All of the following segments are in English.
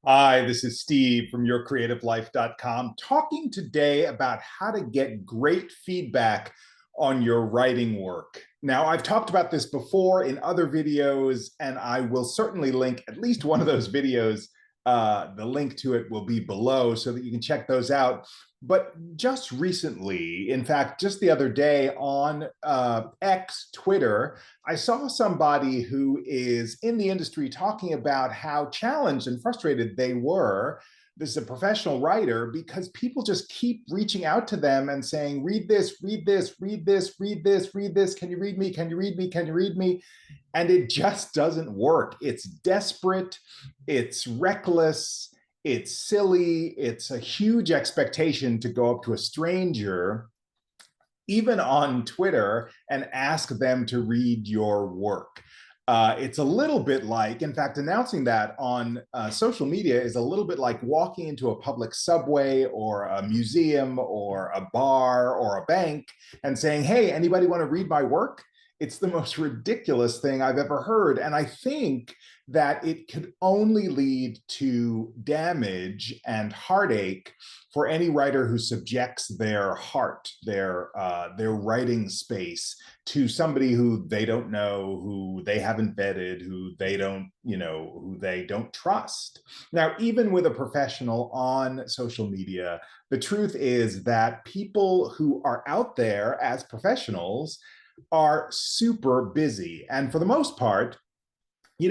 Hi, this is Steve from yourcreativelife.com talking today about how to get great feedback on your writing work. Now, I've talked about this before in other videos, and I will certainly link at least one of those videos. The link to it will be below so that you can check those out. But just recently, in fact, just the other day on X, Twitter, I saw somebody who is in the industry talking about how challenged and frustrated they were. This is a professional writer because people just keep reaching out to them and saying, read this, read this, read this, read this, read this. Can you read me? Can you read me? Can you read me? And it just doesn't work. It's desperate, it's reckless, it's silly, it's a huge expectation to go up to a stranger even on Twitter, and ask them to read your work. It's a little bit like, in fact, announcing that on social media is a little bit like walking into a public subway or a museum or a bar or a bank and saying, hey, anybody want to read my work? It's the most ridiculous thing I've ever heard. And I think that it could only lead to damage and heartache for any writer who subjects their heart, their writing space to somebody who they don't know, who they haven't vetted, who they don't, who they don't trust. Now, even with a professional on social media, the truth is that people who are out there as professionals are super busy. And for the most part,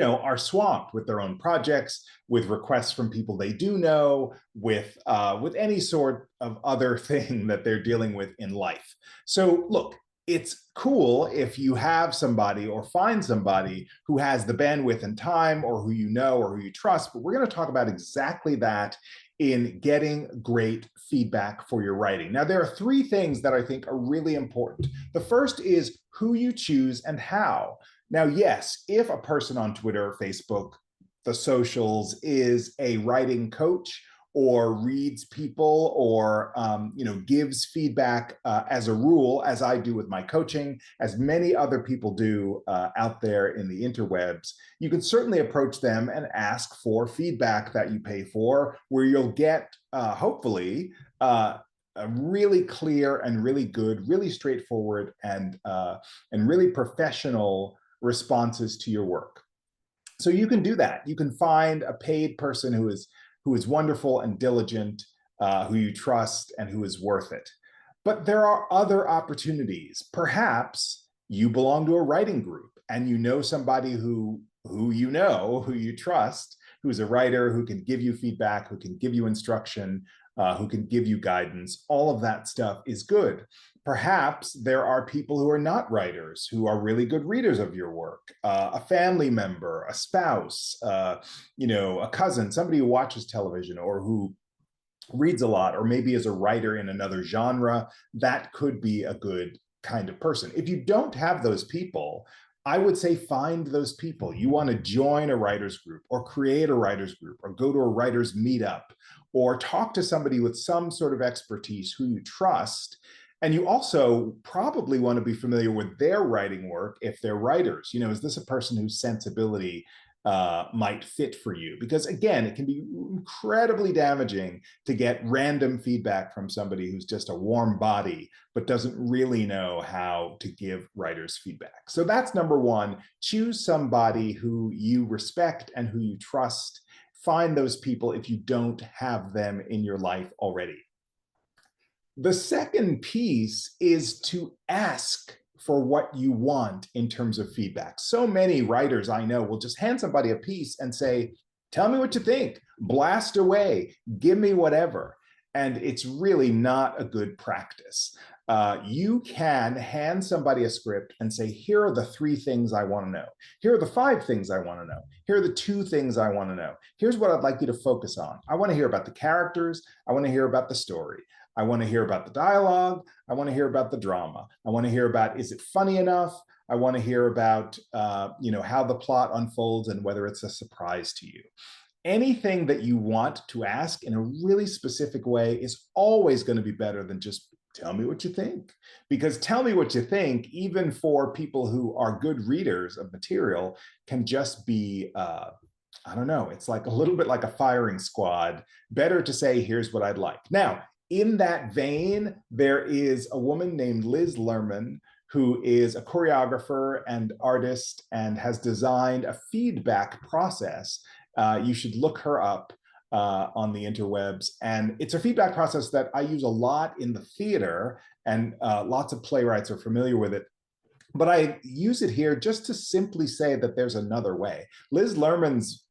are swamped with their own projects, with requests from people they do know, with any sort of other thing that they're dealing with in life. So look, it's cool if you have somebody or find somebody who has the bandwidth and time, or who you know or who you trust. But we're going to talk about exactly that in getting great feedback for your writing. Now, there are three things that I think are really important. The first is who you choose and how. Now, yes, if a person on Twitter, Facebook, the socials is a writing coach or reads people or gives feedback as a rule, as I do with my coaching, as many other people do out there in the interwebs, you can certainly approach them and ask for feedback that you pay for, where you'll get, hopefully, a really clear and really good, really straightforward and really professional responses to your work. So you can do that. You can find a paid person who is wonderful and diligent, who you trust and who is worth it. But there are other opportunities. Perhaps you belong to a writing group and you know somebody who you trust, who's a writer, who can give you feedback, who can give you instruction, who can give you guidance. All of that stuff is good. Perhaps there are people who are not writers, who are really good readers of your work, a family member, a spouse, a cousin, somebody who watches television or who reads a lot, or maybe is a writer in another genre. That could be a good kind of person. If you don't have those people, I would say find those people. You want to join a writers group or create a writers group or go to a writers meetup or talk to somebody with some sort of expertise who you trust. And you also probably want to be familiar with their writing work if they're writers. Is this a person whose sensibility might fit for you? Because again, it can be incredibly damaging to get random feedback from somebody who's just a warm body, but doesn't really know how to give writers feedback. So that's number one. Choose somebody who you respect and who you trust. Find those people if you don't have them in your life already. The second piece is to ask for what you want in terms of feedback. So many writers I know will just hand somebody a piece and say, tell me what you think, blast away, give me whatever. And it's really not a good practice. You can hand somebody a script and say, here are the three things I want to know. Here are the five things I want to know. Here are the two things I want to know. Here's what I'd like you to focus on. I want to hear about the characters. I want to hear about the story. I want to hear about the dialogue. I want to hear about the drama. I want to hear about, is it funny enough? I want to hear about, how the plot unfolds and whether it's a surprise to you. Anything that you want to ask in a really specific way is always going to be better than just tell me what you think. Because tell me what you think, even for people who are good readers of material, can just be I don't know, it's like a little bit like a firing squad. Better to say, here's what I'd like. Now, in that vein, there is a woman named Liz Lerman, who is a choreographer and artist and has designed a feedback process. You should look her up on the interwebs. And it's a feedback process that I use a lot in the theater, and lots of playwrights are familiar with it. But I use it here just to simply say that there's another way. Liz Lerman's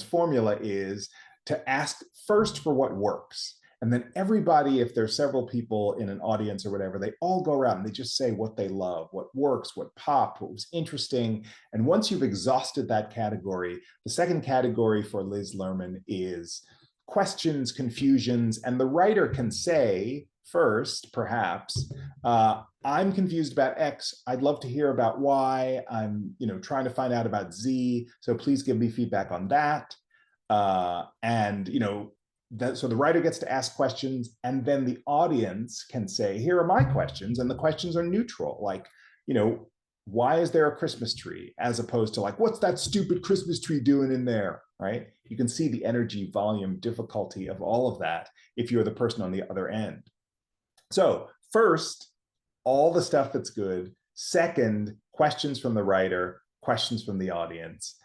formula is to ask first for what works. And then everybody, if there's several people in an audience or whatever, they all go around and they just say what they love, what works, what popped, what was interesting. And once you've exhausted that category, the second category for Liz Lerman is questions, confusions, and the writer can say first, perhaps, I'm confused about X. I'd love to hear about Y. I'm, trying to find out about Z. So please give me feedback on that. So the writer gets to ask questions, and then the audience can say, here are my questions. And the questions are neutral, like, why is there a Christmas tree? As opposed to like, what's that stupid Christmas tree doing in there, right? You can see the energy, volume, difficulty of all of that if you're the person on the other end. So first, all the stuff that's good. Second, questions from the writer, questions from the audience.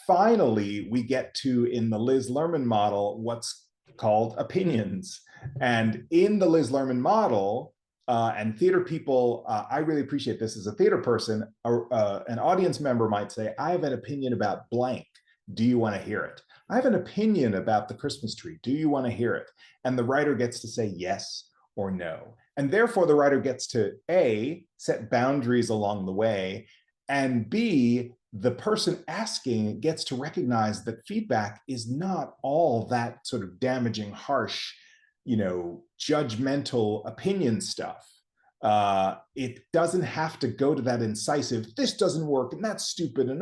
Finally, we get to, in the Liz Lerman model, what's called opinions. And in the Liz Lerman model, and theater people, I really appreciate this as a theater person, an audience member might say, I have an opinion about blank. Do you want to hear it? I have an opinion about the Christmas tree. Do you want to hear it? And the writer gets to say yes or no. And therefore, the writer gets to A, set boundaries along the way, and B, the person asking gets to recognize that feedback is not all that sort of damaging, harsh, judgmental opinion stuff. It doesn't have to go to that incisive, this doesn't work, and that's stupid, and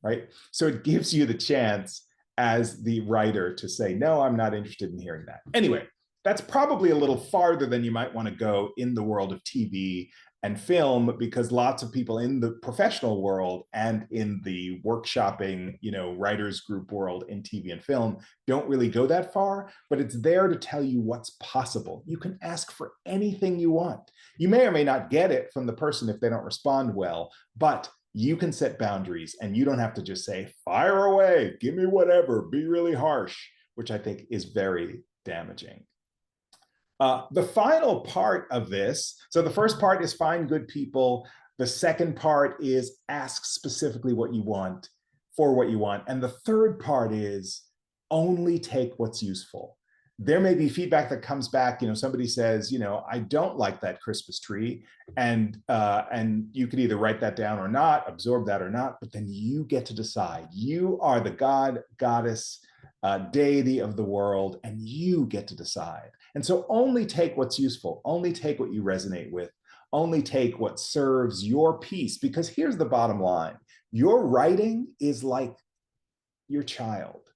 right? So it gives you the chance as the writer to say, no, I'm not interested in hearing that. Anyway, that's probably a little farther than you might want to go in the world of TV and film, because lots of people in the professional world and in the workshopping, writers group world in TV and film don't really go that far, but it's there to tell you what's possible. You can ask for anything you want. You may or may not get it from the person if they don't respond well, but you can set boundaries, and you don't have to just say, fire away, give me whatever, be really harsh, which I think is very damaging. The final part of this, so the first part is find good people. The second part is ask specifically what you want for what you want. And the third part is only take what's useful. There may be feedback that comes back, somebody says, I don't like that Christmas tree. And you could either write that down or not, absorb that or not, but then you get to decide. You are the god, goddess, deity of the world, and you get to decide. And so only take what's useful, only take what you resonate with, only take what serves your piece, because here's the bottom line. Your writing is like your child.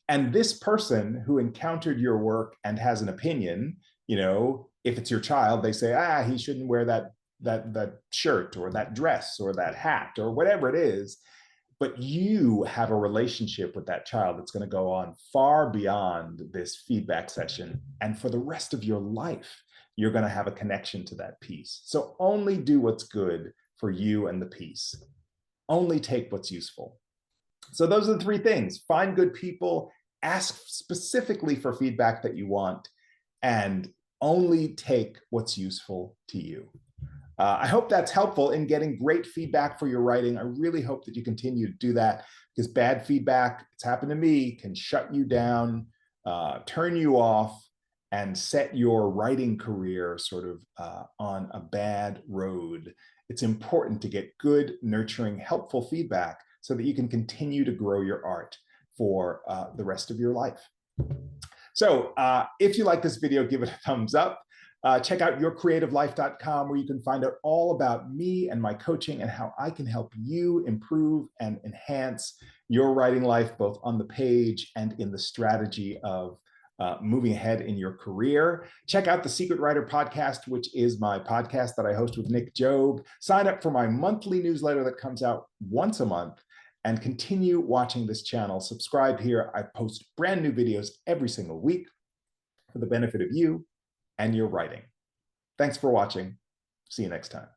And this person who encountered your work and has an opinion, if it's your child, they say, he shouldn't wear that shirt or that dress or that hat or whatever it is. But you have a relationship with that child that's going to go on far beyond this feedback session. And for the rest of your life, you're going to have a connection to that piece. So only do what's good for you and the piece. Only take what's useful. So those are the three things. Find good people, ask specifically for feedback that you want, and only take what's useful to you. I hope that's helpful in getting great feedback for your writing. I really hope that you continue to do that, because bad feedback, it's happened to me, can shut you down, turn you off, and set your writing career sort of on a bad road. It's important to get good, nurturing, helpful feedback so that you can continue to grow your art for the rest of your life. So if you like this video, give it a thumbs up. Check out yourcreativelife.com, where you can find out all about me and my coaching and how I can help you improve and enhance your writing life, both on the page and in the strategy of moving ahead in your career. Check out the Secret Writer Podcast, which is my podcast that I host with Nick Job. Sign up for my monthly newsletter that comes out once a month. and continue watching this channel. Subscribe here. I post brand new videos every single week for the benefit of you and your writing. Thanks for watching. See you next time.